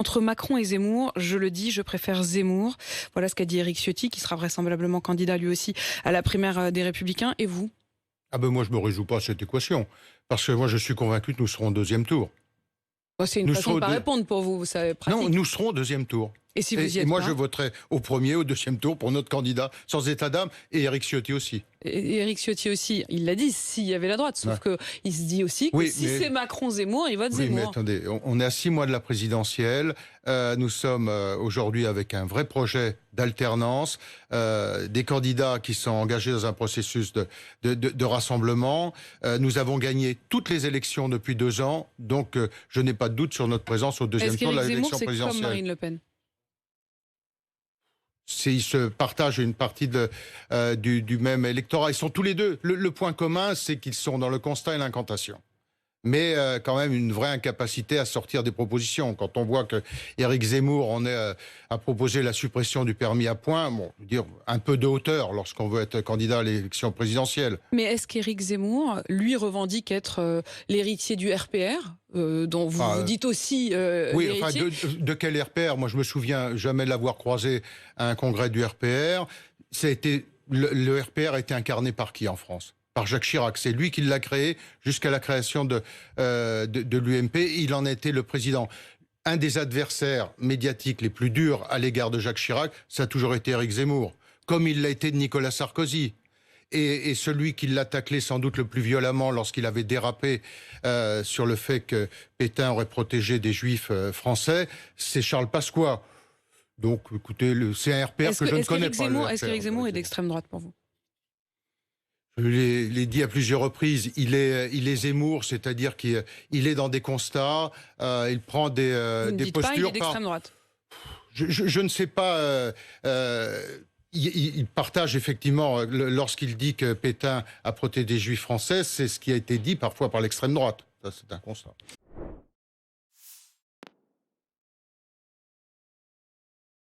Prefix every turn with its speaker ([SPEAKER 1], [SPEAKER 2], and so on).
[SPEAKER 1] Entre Macron et Zemmour, je le dis, je préfère Zemmour. Voilà ce qu'a dit Éric Ciotti, qui sera vraisemblablement candidat lui aussi à la primaire des Républicains. Et vous?
[SPEAKER 2] Ah ben moi, je ne me résous pas à cette équation. Parce que moi, je suis convaincu que nous serons au deuxième tour.
[SPEAKER 1] Bon, c'est une
[SPEAKER 2] Nous
[SPEAKER 1] façon de
[SPEAKER 2] serons
[SPEAKER 1] pas
[SPEAKER 2] au deux-
[SPEAKER 1] répondre pour vous, c'est
[SPEAKER 2] Non,
[SPEAKER 1] pratique.
[SPEAKER 2] nous serons au deuxième tour.
[SPEAKER 1] Et si vous y
[SPEAKER 2] Et
[SPEAKER 1] êtes
[SPEAKER 2] moi,
[SPEAKER 1] pas
[SPEAKER 2] je voterai au premier, au deuxième tour pour notre candidat, sans état d'âme, et Éric Ciotti aussi.
[SPEAKER 1] Et Éric Ciotti aussi, il l'a dit, s'il y avait la droite. Sauf
[SPEAKER 2] Ouais.
[SPEAKER 1] qu'il se dit aussi que
[SPEAKER 2] Oui,
[SPEAKER 1] si
[SPEAKER 2] mais-
[SPEAKER 1] c'est Macron-Zemmour, il vote
[SPEAKER 2] Oui, mais
[SPEAKER 1] Zemmour.
[SPEAKER 2] attendez, on est à 6 mois de la présidentielle. Nous sommes aujourd'hui avec un vrai projet d'alternance, des candidats qui sont engagés dans un processus de rassemblement. Nous avons gagné toutes les élections depuis 2 ans, donc je n'ai pas de doute sur notre présence au deuxième
[SPEAKER 1] Est-ce
[SPEAKER 2] tour de
[SPEAKER 1] qu'Éric Zemmour,
[SPEAKER 2] l'élection
[SPEAKER 1] c'est comme
[SPEAKER 2] présidentielle.
[SPEAKER 1] Marine Le Pen?
[SPEAKER 2] Ils se partagent une partie du même électorat. Ils sont tous les deux. Le point commun, c'est qu'ils sont dans le constat et l'incantation. Mais quand même une vraie incapacité à sortir des propositions. Quand on voit que Éric Zemmour en est à proposer la suppression du permis à points, bon, je veux dire, un peu de hauteur lorsqu'on veut être candidat à l'élection présidentielle.
[SPEAKER 1] Mais est-ce qu'Éric Zemmour, lui, revendique être l'héritier du RPR, dont vous
[SPEAKER 2] Enfin,
[SPEAKER 1] vous dites aussi
[SPEAKER 2] Oui, enfin,
[SPEAKER 1] l'héritier?
[SPEAKER 2] de quel RPR? Moi, je me souviens jamais l'avoir croisé à un congrès du RPR. Le RPR a été incarné par qui en France? Par Jacques Chirac. C'est lui qui l'a créé jusqu'à la création de l'UMP. Il en a été le président. Un des adversaires médiatiques les plus durs à l'égard de Jacques Chirac, ça a toujours été Éric Zemmour, comme il l'a été de Nicolas Sarkozy. Et celui qui l'a taclé sans doute le plus violemment lorsqu'il avait dérapé sur le fait que Pétain aurait protégé des juifs français, c'est Charles Pasqua. Donc, écoutez, c'est un RPR que je ne connais pas.
[SPEAKER 1] Est-ce qu'Éric Zemmour est d'extrême droite pour vous?
[SPEAKER 2] Je l'ai dit à plusieurs reprises, il est Zemmour, c'est-à-dire qu'il est dans des constats, il prend des
[SPEAKER 1] Vous ne
[SPEAKER 2] des
[SPEAKER 1] dites pas il
[SPEAKER 2] postures.
[SPEAKER 1] est d'extrême droite.
[SPEAKER 2] Je ne sais pas. Il partage effectivement, lorsqu'il dit que Pétain a protégé des juifs français, c'est ce qui a été dit parfois par l'extrême droite. Ça, c'est un constat.